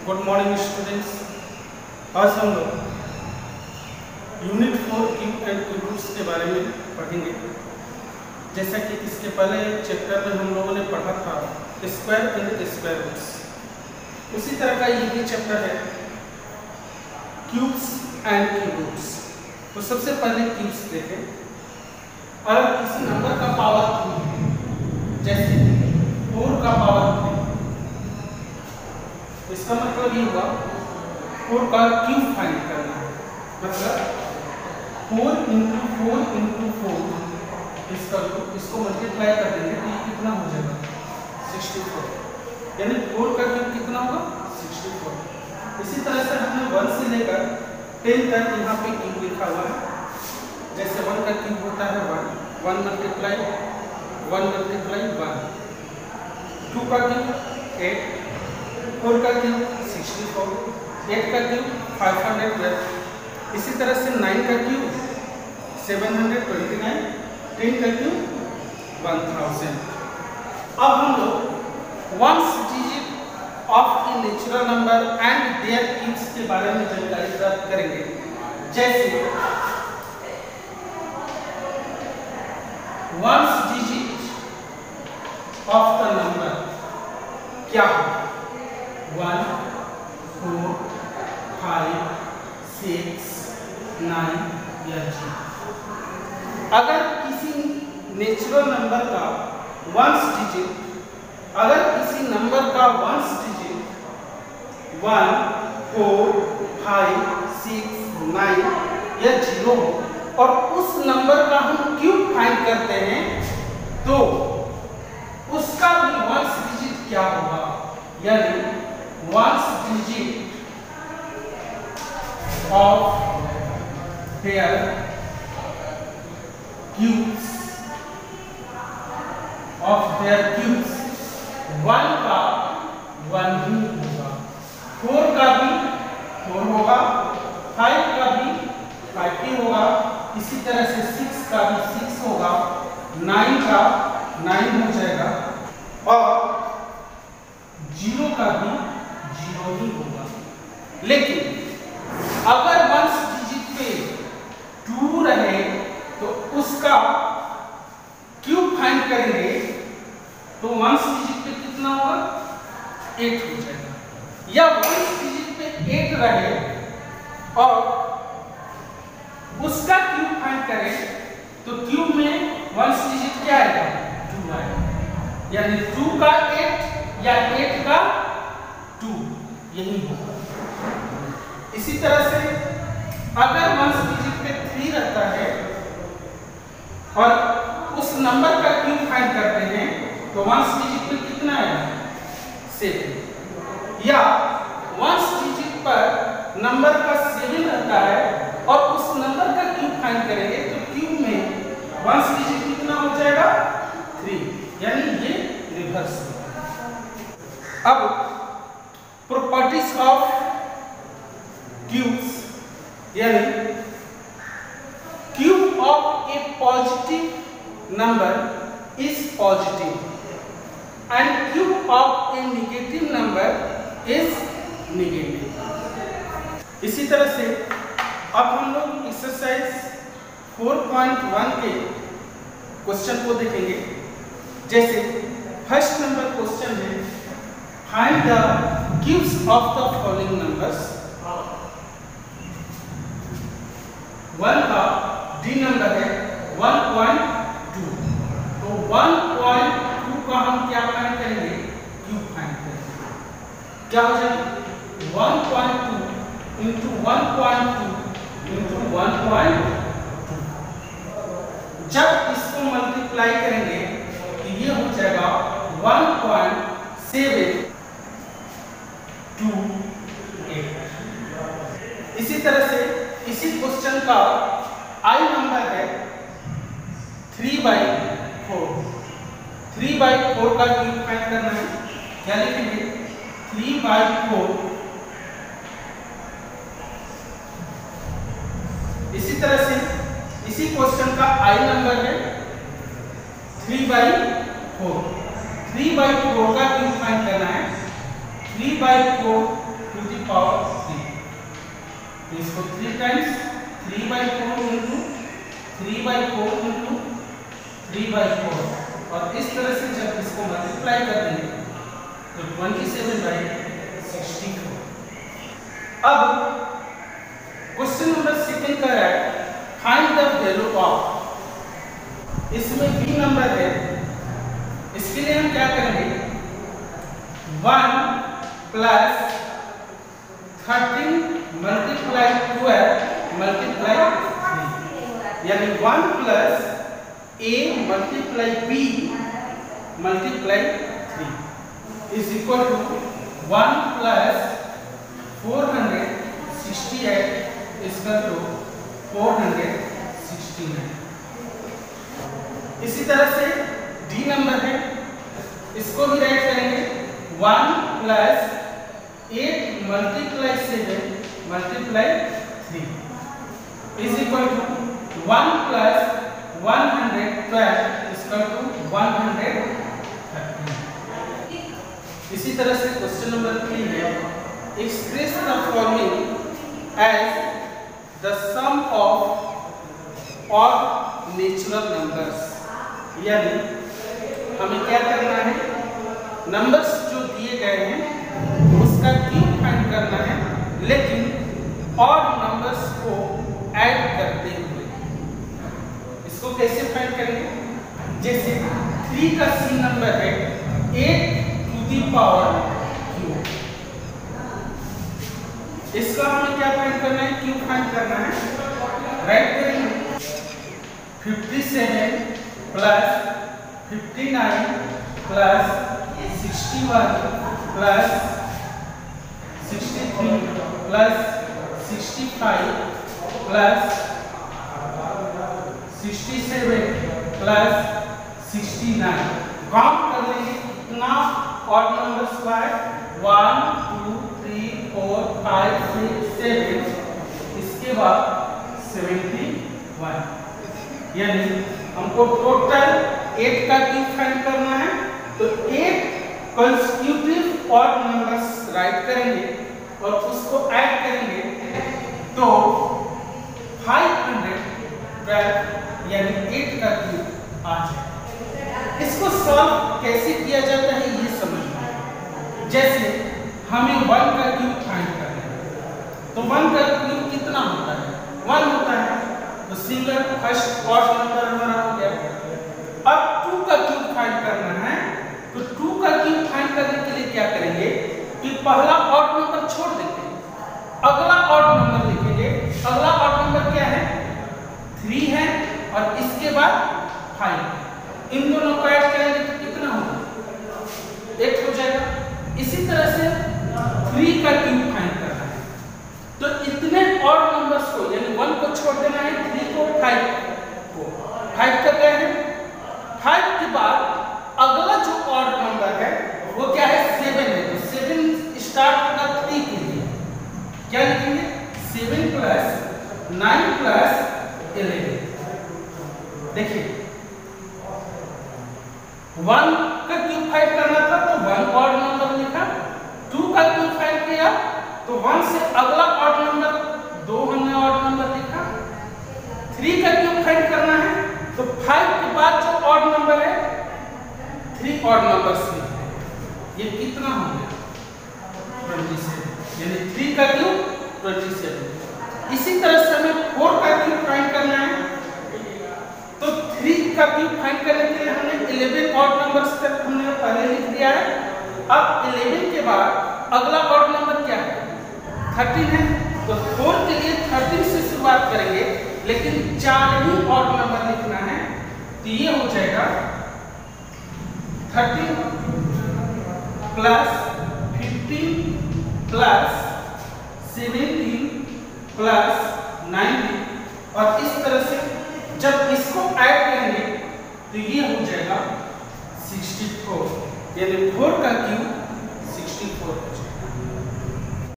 Good morning students. आज हम लोग unit 4 cube and cube roots के बारे में पढ़ेंगे। जैसा कि इसके पहले चैप्टर में हम लोगों ने पढ़ा था स्क्वायर एंड स्क्वायर रूट्स, उसी तरह का ये भी चैप्टर है क्यूब्स एंड क्यूब रूट्स। तो सबसे पहले क्यूब्स देखें। अगर किसी नंबर का पावर 3 है, जैसे 4 का पावर 3, इसका मतलब ये हुआ 4 का क्यूब फाइंड करना है। मतलब 4 × 4 × 4 इसको मल्टीप्लाई कर देंगे तो ये कितना हो जाएगा 64। यानी 4 का क्यूब कितना होगा 64। इसी तरह से हमने 1 से लेकर 10 तक यहाँ पे क्यूब लिखा हुआ है। जैसे 1 का क्यूब होता है 1, 1 मल्टीप्लाई 1, 2 का क्यूब 8, 4 का क्यूब 64, 8 का क्यूब 512, इसी तरह से 9 का क्यूब 729, 10 का क्यूब 1000। अब हम लोग ones digit of a natural number and there cubes के बारे में जानकारी प्राप्त करेंगे। जैसे ones digit of the number क्या हो? 1, 4, 5, 6, 9 या 0। अगर किसी नेचुरल नंबर का वंस डिजिट, अगर किसी नंबर का वंस डिजिट 1, 4, 5, 6, 9 या 0 हो और उस नंबर का हम क्यूब फाइंड करते हैं तो उसका भी वंस डिजिट क्या होगा? यानी ones digit of their cubes, 1 का 1 ही होगा, 4 का भी 4 होगा, 5 का भी 5 ही होगा, इसी तरह से 6 का भी 6 होगा, 9 का 9 हो जाएगा और 0 का भी 0 ही होगा। लेकिन अगर वंस डिजिट पे 2 रहे तो उसका क्यूब फाइंड करेंगे तो वंस डिजिट पे कितना होगा 8 हो जाएगा। या वंस डिजिट पे 8 रहे और उसका क्यूब फाइंड करें तो क्यूब में वंस डिजिट क्या आएगा 2 आएगा। यानी 2 का 8 या 8 का 2 यही होगा। इसी तरह से अगर वंस डिजिट पे 3 रहता है और उस नंबर का क्यूब फाइंड करते हैं तो वंस डिजिट पे कितना आएगा 7। या वंस डिजिट पर नंबर का 7 रहता है और उस नंबर का क्यूब फाइंड करेंगे तो क्यूब में वंस डिजिट कितना हो जाएगा 3। यानी ये रिवर्स होगा। अब प्रॉपर्टीज ऑफ क्यूब्स, यानी cube of A positive number is positive and cube of A negative number is negative. इसी तरह से अब हम लोग एक्सरसाइज 4.1 के क्वेश्चन को देखेंगे। जैसे फर्स्ट नंबर क्वेश्चन है find the cubes of the following numbers. 1 का डी नंबर है 1.2, तो 1.2 का हम क्या फाइंड करेंगे क्यूब फाइंड करेंगे। क्या हो जाएगा 1.2 × 1.2 × 1.2। जब इसको मल्टीप्लाई करेंगे तो ये हो जाएगा 1.728। इसी तरह से इसी क्वेश्चन का आई नंबर है 3/4। 3/4 का क्यूब फाइंड करना है। क्या लिखेंगे 3/4। इसी तरह से इसी क्वेश्चन का आई नंबर है 3/4। 3/4 का क्यूब फाइंड करना है। 3/4 × टू द पावर 3। तो इसको 3 टाइम्स 3/4 इंटू 3/4 इंटू 3/4, और इस तरह से जब इसको मल्टीप्लाई कर देंगे तो 27/64। अब क्वेश्चन नंबर 2 का है फाइंड द वैल्यू ऑफ, इसमें b नंबर है, इसके लिए हम क्या करेंगे 1 प्लस 13 मल्टीप्लाई 12 मल्टीप्लाई 3, यानी 1 plus a multiply b multiply 3 is equal to 1 plus 468 is equal to 469। इसी तरह से d नंबर है, इसको भी राइट करेंगे 1 plus 8 multiply 7 multiply 3 is equal to 1 plus 112 equal to 113। इसी तरह से क्वेश्चन नंबर 3 है express the following as the sum of all natural numbers, यानी हमें क्या करना है नंबर्स जो दिए गए हैं उसका क्यूब फाइंड करना है, लेकिन ऑड नंबर्स को ऐड करते हुए। इसको कैसे फाइंड करेंगे, जैसे 3 का सी नंबर है 8 टू द पावर क्यूब, इसका हमें क्या फाइंड करना है क्यूब फाइंड करना है, राइट करेंगे 57 plus 59 plus 61 plus 63 plus 65 plus 67 plus 69। Count कर लेंगे कितना ऑड नंबर्स का है 1 2 3 4 5 6 7, इसके बाद 71, यानी हमको टोटल 8 का क्यूब फाइंड करना है। तो 8 कंसेक्यूटिव ऑड नंबर्स राइट करेंगे और उसको ऐड करेंगे तो 512, यानी 8 का क्यूब आ जाए। इसको सॉल्व कैसे किया जाता है ये समझना है। जैसे हमें 1 का क्यूब फाइंड करना है, तो 1 का क्यूब कितना होता है 1 होता है, तो सिंगल फर्स्ट ऑड नंबर हमारा हो गया। अब 2 का क्यूब फाइंड करना है, तो 2 का क्यूब फाइंड करने के लिए क्या करेंगे कि पहला ऑड नंबर छोड़ देते हैं, अगला ऑड नंबर लिखेंगे। अगला ऑड नंबर क्या है 3 है और इसके बाद 5, इन दोनों को ऐड करेंगे तो कितना होगा 8 हो जाएगा। इसी तरह से 3 का क्यूब फाइंड करना है, तो इतने ऑड नंबर्स को यानी 1 को छोड़ देना है, 3 को 5 को 5 कर गए हैं। 5 के बाद अगला जो ऑड नंबर है वो क्या है 7 है, तो 7 स्टार्ट होगा 3 के लिए, क्या लिखेंगे 7 प्लस 9 प्लस 11। देखिए 1 का क्यूब फाइंड करना था तो 1 ऑड नंबर लिखा, 2 का क्यूब फाइंड किया तो 1 से अगला ऑड नंबर 2 हमने ऑड नंबर लिखा। 3 का क्यूब फाइंड करना है तो 5 के बाद जो ऑड नंबर है 3 ऑड नंबर्स लिखे, ये कितना हो गया 27, यानी 3 का क्यूब 27। इसी तरह से हमें 4 का क्यूब फाइंड करना है, तो 3 का क्यूब फाइंड करने के लिए हमने 11 ऑड नंबर्स तक हमने पहले लिख दिया है। अब 11 के बाद अगला ऑड नंबर क्या है 13 है, तो 4 के लिए 13 से शुरुआत करेंगे, लेकिन 4 ही ऑड नंबर लिखना है, तो ये हो जाएगा 13 प्लस 15 प्लस 17 प्लस 19, और इस तरह से जब इसको ऐड करेंगे तो ये हो जाएगा 64, यानी 4 का क्यूब